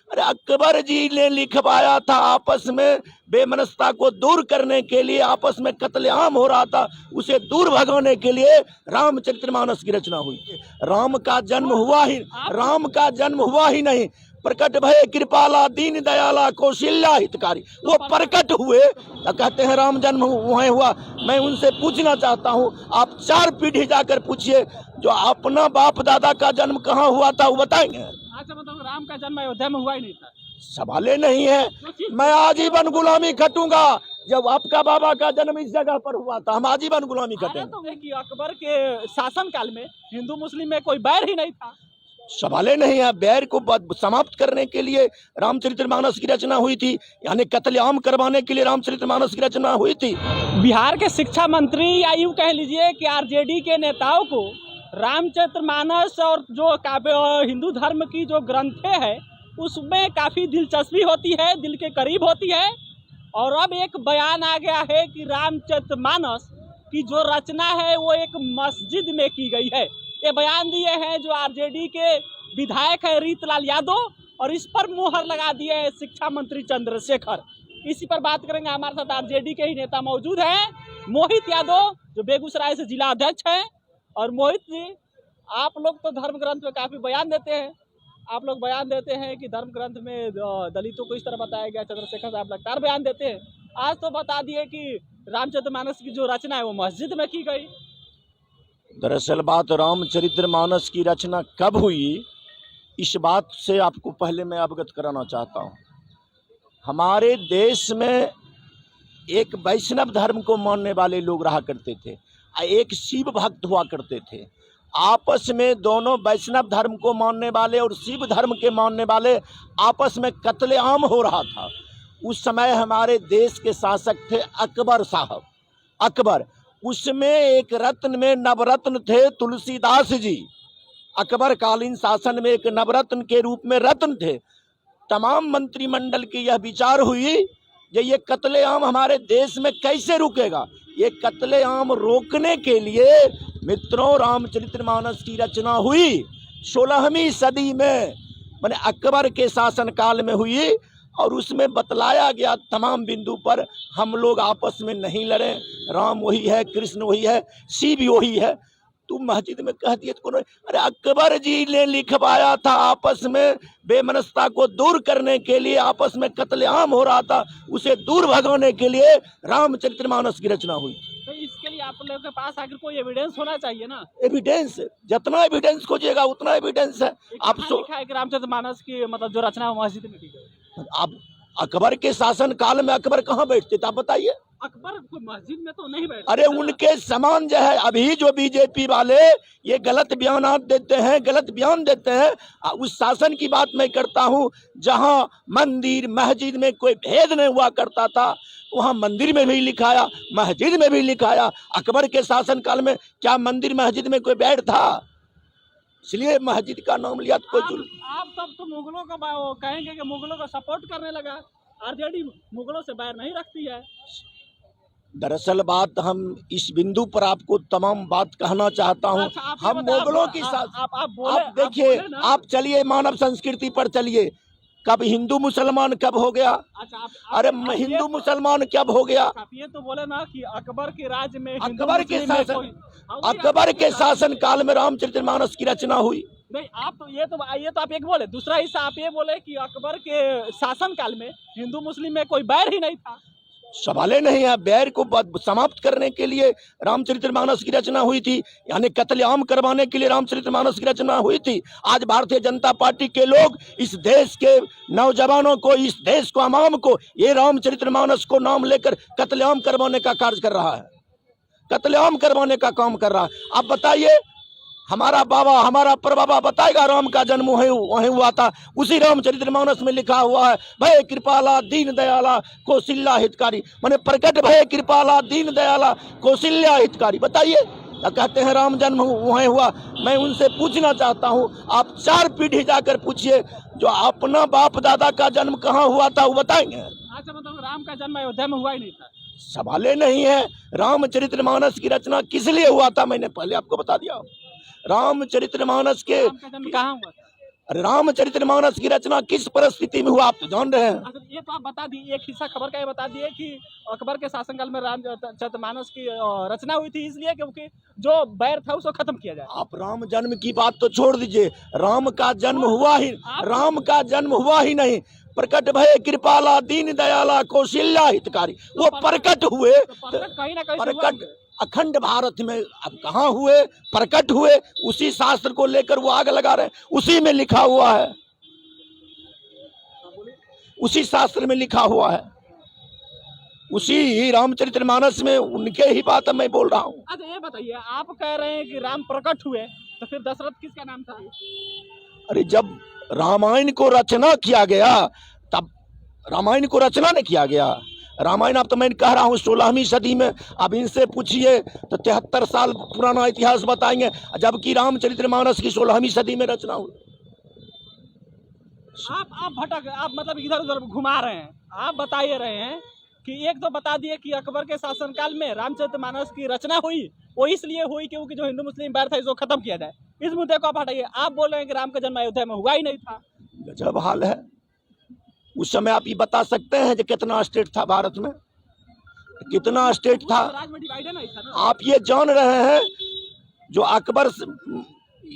अरे अकबर जी ने लिखवाया था, आपस में बेमनस्ता को दूर करने के लिए, आपस में कत्लेआम हो रहा था, उसे दूर भगाने के लिए रामचरितमानस की रचना हुई। राम का जन्म हुआ ही नहीं, प्रकट भय कृपाला दीन दयाला कौशल्या हितकारी, वो प्रकट हुए तो कहते हैं राम जन्म वहीं हुआ। मैं उनसे पूछना चाहता हूँ, आप 4 पीढ़ी जाकर पूछिए, जो अपना बाप दादा का जन्म कहाँ हुआ था वो बताएंगे। अच्छा, मतलब राम का जन्म अयोध्या में हुआ ही नहीं था? सवाल नहीं है। मैं आजीवन गुलामी खटूंगा, जब आपका बाबा का जन्म इस जगह पर हुआ था, हम आजीवन गुलामी खटेंगे। तो कि अकबर के शासन काल में हिंदू मुस्लिम में कोई बैर ही नहीं था। सवाल नहीं है। बैर को समाप्त करने के लिए रामचरितमानस की रचना हुई थी, यानी कत्लेआम करवाने के लिए रामचरितमानस की रचना हुई थी। बिहार के शिक्षा मंत्री या यूँ कह लीजिए कि आरजेडी के नेताओं को रामचरितमानस और जो काव्य हिंदू धर्म की जो ग्रंथें हैं उसमें काफ़ी दिलचस्पी होती है, दिल के करीब होती है। और अब एक बयान आ गया है कि रामचरितमानस की जो रचना है वो एक मस्जिद में की गई है। ये बयान दिए हैं जो आरजेडी के विधायक है रीतलाल यादव, और इस पर मुहर लगा दिए है शिक्षा मंत्री चंद्रशेखर। इसी पर बात करेंगे। हमारे साथ आरजेडी के ही नेता मौजूद हैं, मोहित यादव जो बेगूसराय से जिला अध्यक्ष हैं। और मोहित जी, आप लोग तो धर्म ग्रंथ में काफ़ी बयान देते हैं, आप लोग बयान देते हैं कि धर्म ग्रंथ में दलितों को इस तरह बताया गया, चंद्रशेखर साहब लगातार बयान देते हैं। आज तो बता दिए कि रामचरितमानस की जो रचना है वो मस्जिद में की गई। दरअसल बात रामचरितमानस की रचना कब हुई, इस बात से आपको पहले मैं अवगत कराना चाहता हूँ। हमारे देश में एक वैष्णव धर्म को मानने वाले लोग रहा करते थे, एक शिव भक्त हुआ करते थे। आपस में दोनों वैष्णव धर्म को मानने वाले और शिव धर्म के मानने वाले आपस में कत्लेआम हो रहा था। उस समय हमारे देश के शासक थे अकबर साहब। अकबर, उसमें एक रत्न में नवरत्न थे तुलसीदास जी। अकबर कालीन शासन में एक नवरत्न के रूप में रत्न थे। तमाम मंत्रिमंडल की यह विचार हुई कि ये कत्लेआम हमारे देश में कैसे रुकेगा। ये कत्लेआम रोकने के लिए मित्रों रामचरितमानस की रचना हुई। 16वीं सदी में, माने अकबर के शासन काल में हुई, और उसमें बतलाया गया तमाम बिंदु पर, हम लोग आपस में नहीं लड़े, राम वही है, कृष्ण वही है, शिव वही है। तुम मस्जिद में कह दिए तो अरे अकबर जी ने लिखवाया था, आपस में बेमनस्ता को दूर करने के लिए, आपस में कत्लेआम हो रहा था, उसे दूर भगाने के लिए रामचरितमानस की रचना हुई। तो इसके लिए आप लोगों के पास आखिर कोई एविडेंस होना चाहिए ना। एविडेंस, जितना एविडेंस खोजिएगा उतना एविडेंस है। आप लिखा है कि रामचरितमानस की मतलब जो रचना है वो मस्जिद में की गई। अब अकबर के शासन काल में अकबर कहाँ बैठते थे आप बताइए। अकबर कोई मस्जिद में तो नहीं बैठते। अरे उनके समान जो है, अभी जो बीजेपी वाले ये गलत बयान देते हैं, गलत बयान देते हैं, उस शासन की बात मैं करता हूँ जहाँ मंदिर मस्जिद में कोई भेद नहीं हुआ करता था, वहाँ मंदिर में भी लिखाया, मस्जिद में भी लिखाया। अकबर के शासन काल में क्या मंदिर मस्जिद में कोई बैठ था? इसलिए मस्जिद का नाम लिया तो कोई जुल्म। आप सब तो मुगलों को कहेंगे कि मुगलों को सपोर्ट करने लगा। आरजेडी मुगलों से बैर नहीं रखती है। दरअसल बात, हम इस बिंदु पर आपको तमाम बात कहना चाहता हूँ। अच्छा, हम मुगलों के साथ, आप देखिए, आप चलिए मानव संस्कृति पर चलिए, कब हिंदू मुसलमान कब हो गया? अच्छा, अरे हिंदू मुसलमान कब हो गया? ये तो बोले ना कि अकबर के राज में, अकबर के शासन काल में रामचरितमानस की रचना हुई। नहीं, आप तो ये तो आप एक बोले, दूसरा हिस्सा आप ये बोले कि अकबर के शासन काल में हिंदू मुस्लिम में कोई बैर ही नहीं था। सवाल नहीं है। बैर को समाप्त करने के लिए रामचरितमानस की रचना हुई थी, यानी कत्लेआम करवाने के लिए रामचरितमानस की रचना हुई थी। आज भारतीय जनता पार्टी के लोग इस देश के नौजवानों को, इस देश को, अवाम को ये रामचरितमानस को नाम लेकर कत्लेआम करवाने का कार्य कर रहा है, कत्लेआम करवाने का काम कर रहा है। आप बताइए, हमारा बाबा, हमारा परबाबा बताएगा राम का जन्म वहीं हुआ था। उसी रामचरितमानस में लिखा हुआ है, भय कृपाला दीन दयाला कौशल्या हितकारी, माने प्रकट भय कृपाला दीन दयाला कौशल्या हितकारी। बताइए, कहते हैं राम जन्म वहीं हुआ। मैं उनसे पूछना चाहता हूँ, आप 4 पीढ़ी जाकर पूछिए, जो अपना बाप दादा का जन्म कहाँ हुआ था वो बताएंगे। अच्छा, मतलब राम का जन्म अयोध्या में हुआ ही नहीं था। सवाल नहीं है। रामचरितमानस की रचना किस लिए हुआ था, मैंने पहले आपको बता दिया। रामचरितमानस के कहाँ हुआ था? अरे रामचरितमानस की रचना किस परिस्थिति में हुआ आप तो जान रहे हैं। अच्छा, ये तो आप बता दिए, एक हिस्सा खबर का ये बता दिए कि अकबर के शासनकाल में रामचरितमानस की रचना हुई थी, इसलिए क्योंकि जो बैर था उसको खत्म किया जाए। आप राम जन्म की बात तो छोड़ दीजिए, राम का जन्म हुआ ही, राम का जन्म हुआ ही नहीं, प्रकट भय कृपाला दीन दयाला कौशल्या हितकारी, वो प्रकट हुए, कहीं ना कहीं प्रकट अखंड भारत में अब कहाँ हुए, प्रकट हुए, उसी शास्त्र को लेकर वो आग लगा रहे हैं, उसी में लिखा हुआ है, उसी शास्त्र में लिखा हुआ है, उसी रामचरितमानस में उनके ही बात मैं बोल रहा हूँ। अच्छा ये बताइए, आप कह रहे हैं कि राम प्रकट हुए, तो फिर दशरथ किसका नाम था? अरे जब रामायण को रचना किया गया, तब रामायण को रचना नहीं किया गया, रामायण अब तो मैं कह रहा हूँ 16वीं सदी में, अब इनसे पूछिए तो 73 साल पुराना इतिहास बताएंगे, जबकि रामचरितमानस की 16वीं सदी में रचना हुई। आप भटक, आप मतलब इधर उधर घुमा रहे हैं। आप बताइए रहे हैं कि एक तो बता दिए कि अकबर के शासनकाल में रामचरितमानस की रचना हुई, वो इसलिए हुई क्योंकि जो हिंदू मुस्लिम बैर था इसको खत्म किया जाए। इस मुद्दे को आप हटाइए। आप बोल रहे हैं कि राम का जन्म अयोध्या में हुआ ही नहीं था। गजब हाल है। उस समय आप ये बता सकते हैं कि कितना स्टेट था भारत में, कितना स्टेट था? राज में डिवाइड नहीं था ना। आप ये जान रहे हैं जो अकबर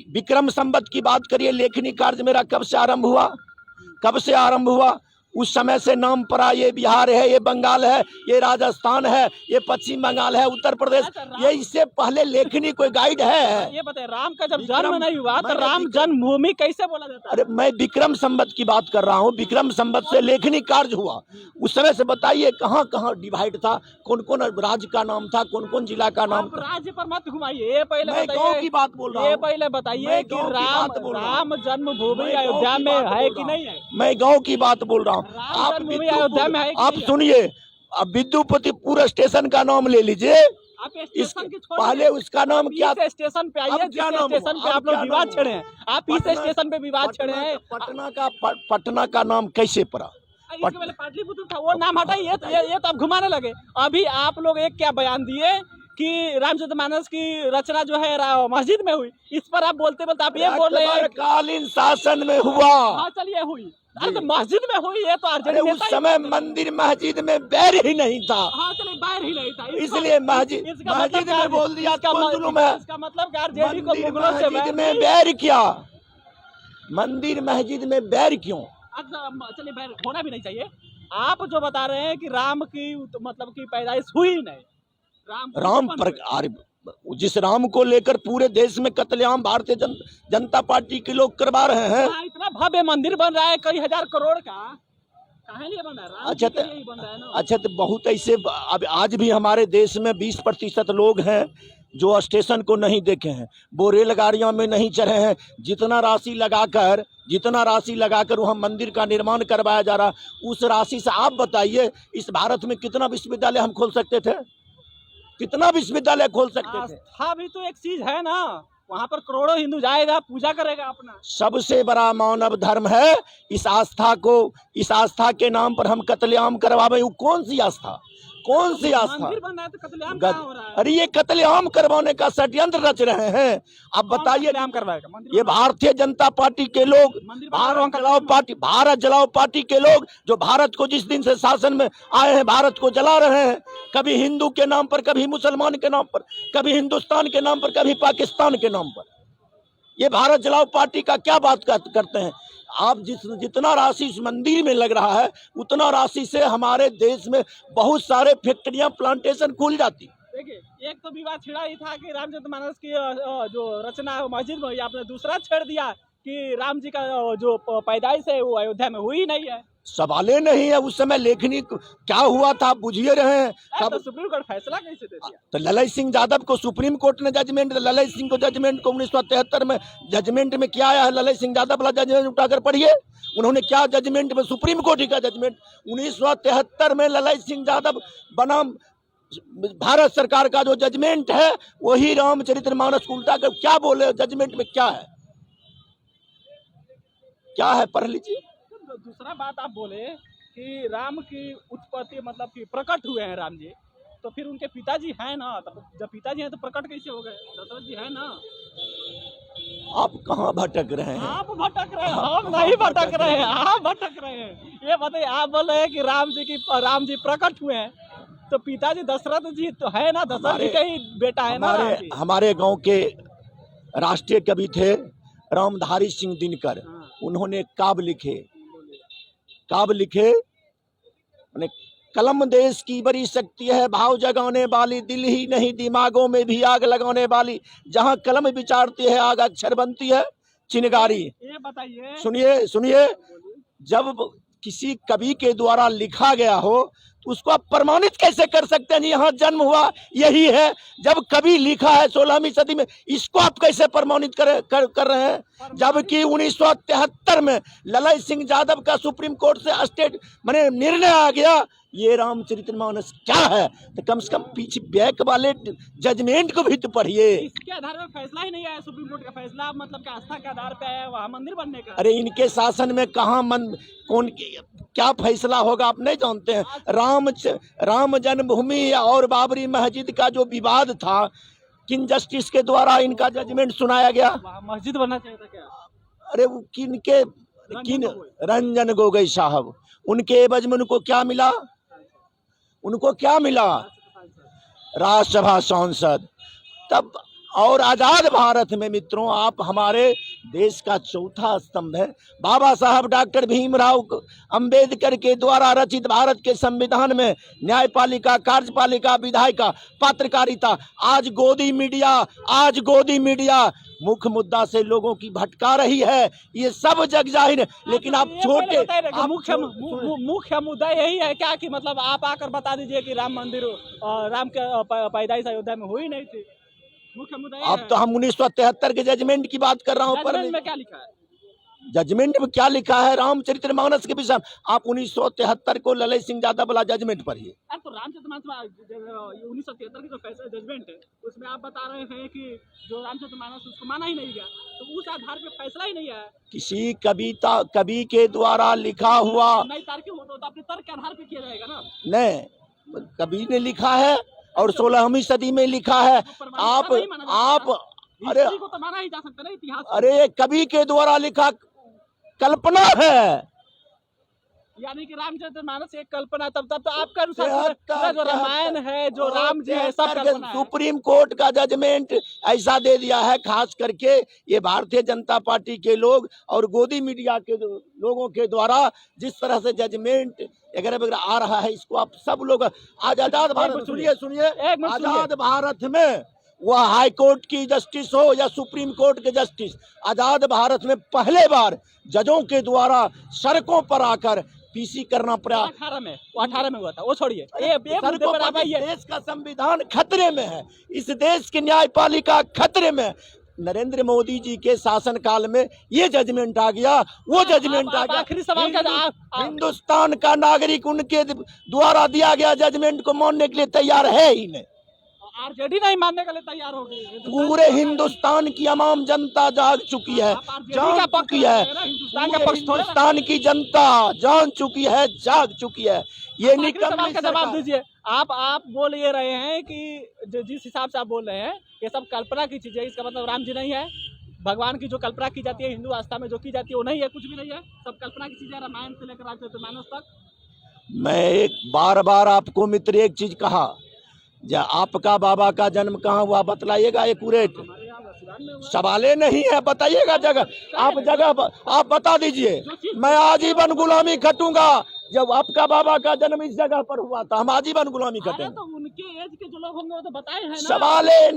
विक्रम संवत की बात करिए, लेखनी कार्य मेरा कब से आरंभ हुआ, कब से आरंभ हुआ? उस समय से नाम पड़ा, ये बिहार है, ये बंगाल है, ये राजस्थान है, ये पश्चिम बंगाल है, उत्तर प्रदेश, ये इससे पहले लेखनी कोई गाइड है? ये बताए, राम का जब जन्म नहीं हुआ तो राम जन्मभूमि कैसे बोला जाता है? अरे मैं विक्रम संवत की बात कर रहा हूँ, विक्रम संवत से लेखनी कार्य हुआ, उस समय से बताइए कहाँ कहाँ डिवाइड था, कौन कौन राज्य का नाम था, कौन कौन जिला का नाम था? राज्य पर मत घुमाइए, ये पहले मैं गांव की बात बोल रहा हूँ। ये पहले बताइए कि राम जन्मभूमि अयोध्या में है कि नहीं है? मैं गांव की बात बोल रहा हूँ। आप सुनिए, अब विद्युपतिपुर स्टेशन का नाम ले लीजिए, पहले उसका नाम क्या? स्टेशन पे आइए, स्टेशन पे आप लोग विवाद छेड़े हैं, आप इस स्टेशन पे विवाद छेड़े हैं। पटना का नाम कैसे पड़ा? पाटलिपुत्र था, वो नाम हटाइए। ये तो आप घुमाने लगे। अभी आप लोग एक क्या बयान दिए कि रामचरितमानस की रचना जो है मस्जिद में हुई, इस पर आप बोलते बोलते आप ये बोल रहे हैं कालीन शासन में हुआ। हाँ चलिए हुई, अरे तो मस्जिद में हुई, ये तो आरजेडी उस समय मंदिर मस्जिद में बैर ही नहीं था। हाँ चलिए, बैर ही नहीं था, इसलिए मस्जिद में बोल दिया। इसका मतलब कि आरजेडी को मुगलों से मस्जिद में बैर क्या? मंदिर मस्जिद में बैर क्यों? अच्छा चलिए, बैर होना भी नहीं चाहिए। आप जो बता रहे हैं कि राम की मतलब की पैदाइश हुई नहीं, राम पर जिस राम को लेकर पूरे देश में कत्लेआम भारतीय जनता पार्टी के लोग करवा रहे हैं। इतना भव्य मंदिर बन रहा है कई हजार करोड़ का, काहे लिए बन रहा है? अच्छा तो बहुत ऐसे, अब आज भी हमारे देश में 20% लोग हैं जो स्टेशन को नहीं देखे हैं, वो रेलगाड़ियों में नहीं चढ़े हैं। जितना राशि लगाकर वहाँ मंदिर का निर्माण करवाया जा रहा, उस राशि से आप बताइए इस भारत में कितना विश्वविद्यालय हम खोल सकते थे, कितना विश्वविद्यालय खोल सकते थे? आस्था भी तो एक चीज है ना, वहाँ पर करोड़ों हिंदू जाएगा, पूजा करेगा अपना। सबसे बड़ा मानव धर्म है, इस आस्था के नाम पर हम कत्लेआम करवावे। कौन सी आस्था, कौन सी आस्था? मंदिर बन रहा है तो कत्लेआम कहाँ हो रहा है? अरे ये कत्लेआम करवाने का षड्यंत्र रच रहे हैं। अब बताइए, ये भारतीय जनता पार्टी के लोग, भारत जलाओ पार्टी के लोग जो भारत को जिस दिन से शासन में आए हैं भारत को जला रहे हैं, कभी हिंदू के नाम पर, कभी मुसलमान के नाम पर, कभी हिंदुस्तान के नाम पर, कभी पाकिस्तान के नाम पर। ये भारत जलाओ पार्टी का क्या बात करते हैं आप? जितना राशि इस मंदिर में लग रहा है, उतना राशि से हमारे देश में बहुत सारे फैक्ट्रियां, प्लांटेशन खुल जाती। देखिए, एक तो विवाद छिड़ा ही था कि रामचरितमानस की जो रचना मस्जिद में हुई, आपने दूसरा छेड़ दिया कि राम जी का जो पैदाइश है वो अयोध्या में हुई नहीं है। सवाले नहीं है। उस समय लेखनी क्या हुआ था बुझिए रहे हैं। तो सुप्रीम कोर्ट फैसला कैसे दे दिया? तो ललित सिंह यादव को सुप्रीम कोर्ट ने जजमेंट, ललित सिंह को जजमेंट को 1973 में जजमेंट में क्या आया है, ललित सिंह यादव वाला जजमेंट उठाकर पढ़िए। उन्होंने क्या जजमेंट में, सुप्रीम कोर्ट का जजमेंट 1973 में ललित सिंह यादव बनाम भारत सरकार का जो जजमेंट है, वही रामचरितमानस को उल्टा कर क्या बोले जजमेंट में क्या है, क्या है, पढ़ लीजिए। दूसरा बात आप बोले कि राम की उत्पत्ति मतलब कि प्रकट हुए हैं राम जी, तो फिर उनके पिताजी हैं ना, जब पिताजी हैं तो प्रकट कैसे हो गए? दशरथ जी है ना। आप कहाँ भटक रहे हैं? आप भटक रहे हैं, हम नहीं भटक रहे हैं, आप भटक रहे हैं। ये बताइए, आप बोल रहे हैं कि राम जी प्रकट हुए हैं, तो पिताजी दशरथ जी तो है ना, दशरथ जी का ही बेटा है ना राम जी। हमारे गांव के राष्ट्रीय कवि थे रामधारी सिंह दिनकर। उन्होंने काव्य लिखे माने कलम देश की बड़ी शक्ति है, भाव जगाने वाली, दिल ही नहीं दिमागों में भी आग लगाने वाली, जहां कलम विचारती है आग अक्षर बनती है चिनगारी। ये बताइए, सुनिए, जब किसी कवि के द्वारा लिखा गया हो तो उसको आप प्रमाणित कैसे कर सकते हैं? यहाँ जन्म हुआ यही है, जब कवि लिखा है 16वीं सदी में, इसको आप कैसे प्रमाणित कर रहे हैं? जबकि 1973 में ललाई सिंह यादव का सुप्रीम कोर्ट से स्टेट माने निर्णय आ गया, ये रामचरितमानस क्या है, तो कम से कम पीछे बैक वाले जजमेंट को भी तो पढ़िए। इसके आधार पर फैसला ही नहीं आया, सुप्रीम कोर्ट का फैसला मतलब कि आस्था के आधार पे आया, वहाँ मंदिर बनने का। अरे इनके शासन में कहाँ क्या फैसला होगा आप नहीं जानते हैं? राम जन्मभूमि और बाबरी मस्जिद का जो विवाद था, किन जस्टिस के द्वारा इनका जजमेंट सुनाया गया? मस्जिद बनना चाहिए था क्या? अरे वो रंजन गोगोई साहब, उनके एवज में उनको क्या मिला? राज्यसभा सांसद। तब और आजाद भारत में मित्रों, आप हमारे देश का चौथा स्तंभ है। बाबा साहब डॉक्टर भीमराव अंबेडकर के द्वारा रचित भारत के संविधान में न्यायपालिका, कार्यपालिका, विधायिका, पत्रकारिता, आज गोदी मीडिया मुख्य मुद्दा से लोगों की भटका रही है, ये सब जग जाहिर है। लेकिन आप मुख्य मुद्दा यही है क्या कि मतलब आप आकर बता दीजिए कि राम मंदिर राम के पैदाइश अयोध्या में हुई नहीं थी? मुख्य मुद्दा अब तो हम 1973 के जजमेंट की बात कर रहा हूँ। जजमेंट में क्या लिखा है? जजमेंट में क्या लिखा है? रामचरितमानस के विषय आप 1973 को ललाई सिंह यादव वाला जजमेंट पढ़िए। तो रामचरितमानस 1973 की जो फैसला जजमेंट है, उसमें आप बता रहे हैं कि जो रामचरितमानस उसको माना ही नहीं गया, तो उस आधार पे फैसला ही नहीं आया। किसी कवि के द्वारा लिखा हुआ नहीं, तर्क हो तो अपने तर्क के आधार पे किया जाएगा ना। नहीं, कवि ने लिखा है और 16वीं सदी में लिखा है। आप अरे तो माना ही जा सकता है इतिहास। अरे कवि के द्वारा लिखा कल्पना है, यानी कि रामचरितमानस एक कल्पना। तब तो आपका अनुसार जो रामायण है, जो राम जी है, सब कल्पना है। सुप्रीम कोर्ट का जजमेंट ऐसा दे दिया है, खास करके ये भारतीय जनता पार्टी के लोग और गोदी मीडिया के लोगों के द्वारा जिस तरह से जजमेंट वगैरह आ रहा है, इसको आप सब लोग आज आजाद भारत सुनिए आजाद भारत में वह हाई कोर्ट की जस्टिस हो या सुप्रीम कोर्ट के जस्टिस, आजाद भारत में पहले बार जजों के द्वारा सड़कों पर आकर पीसी करना पड़ा। 18 में हुआ था, वो छोड़िए। देश का संविधान खतरे में है, इस देश की न्यायपालिका खतरे में। नरेंद्र मोदी जी के शासन काल में ये जजमेंट आ गया, वो जजमेंट आ गया। आखिरी सवाल का हिंदुस्तान का नागरिक उनके द्वारा दिया गया जजमेंट को मानने के लिए तैयार है ही नहीं। आरजेडी नहीं मानने के लिए तैयार हो गई। पूरे हिंदुस्तान की आम जनता जाग चुकी है, हिंदुस्तान की जनता जान चुकी है, जाग चुकी है। ये सवाल का जवाब दीजिए। आप बोल ये रहे हैं कि जिस हिसाब से आप बोल रहे हैं ये सब कल्पना की चीज है, इसका मतलब राम जी नहीं है, भगवान की जो कल्पना की जाती है हिंदू आस्था में जो की जाती है वो नहीं है, कुछ भी नहीं है, सब कल्पना की चीज है, रामायण से लेकर रामचरितमानस तक। मैं एक बार आपको मित्र एक चीज कहा, आपका बाबा का जन्म कहाँ हुआ बतलाइएगा एक्यूरेट। सवाले नहीं है, बताइएगा जगह, आप बता दीजिए। मैं आजीवन गुलामी खटूंगा। जब आपका बाबा का जन्म इस जगह पर हुआ था, हम आजीवन गुलामी खटेंगे। तो उनके एज के जो लोग होंगे वो तो बताए हैं ना। सवाले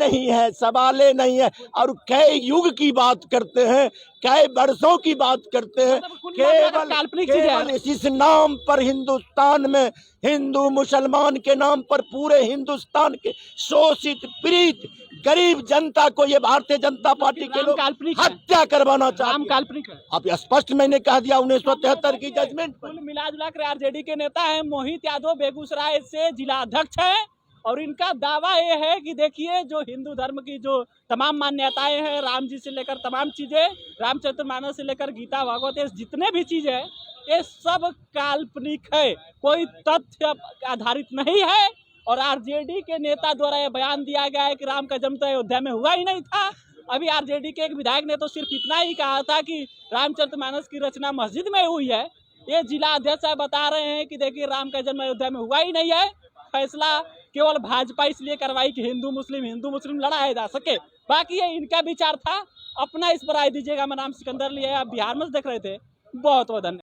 नहीं है। और कई युग की बात करते हैं, कई वर्षों की बात करते हैं, केवल इस नाम पर हिंदुस्तान में हिंदू मुसलमान के नाम पर पूरे हिंदुस्तान के शोषित पीड़ित गरीब जनता को ये भारतीय जनता पार्टी के लोग हत्या करवाना चाहते हैं। काल्पनिक है। अब स्पष्ट मैंने कह दिया 1973 की जजमेंट। कुल मिला जुला कर आरजेडी के नेता है मोहित यादव, बेगूसराय से जिला अध्यक्ष है, और इनका दावा ये है कि देखिए जो हिंदू धर्म की जो तमाम मान्यताएं हैं, राम जी से लेकर तमाम चीजें, रामचरितमानस से लेकर गीता भागवत, जितने भी चीजें हैं ये सब काल्पनिक है, कोई तथ्य आधारित नहीं है। और आरजेडी के नेता द्वारा यह बयान दिया गया है कि राम का जन्म तो अयोध्या में हुआ ही नहीं था, अभी आरजेडी के एक विधायक ने तो सिर्फ इतना ही कहा था कि रामचरितमानस की रचना मस्जिद में हुई है। ये जिला अध्यक्ष साहब बता रहे हैं कि देखिए राम का जन्म अयोध्या में हुआ ही नहीं है। फैसला केवल भाजपा इसलिए करवाई कि हिंदू मुस्लिम लड़ाया जा सके। बाकी ये इनका विचार था, अपना इस पर राय दीजिएगा। मेरा नाम सिकंदर लिया है, आप बिहार में देख रहे थे। बहुत बहुत धन्यवाद।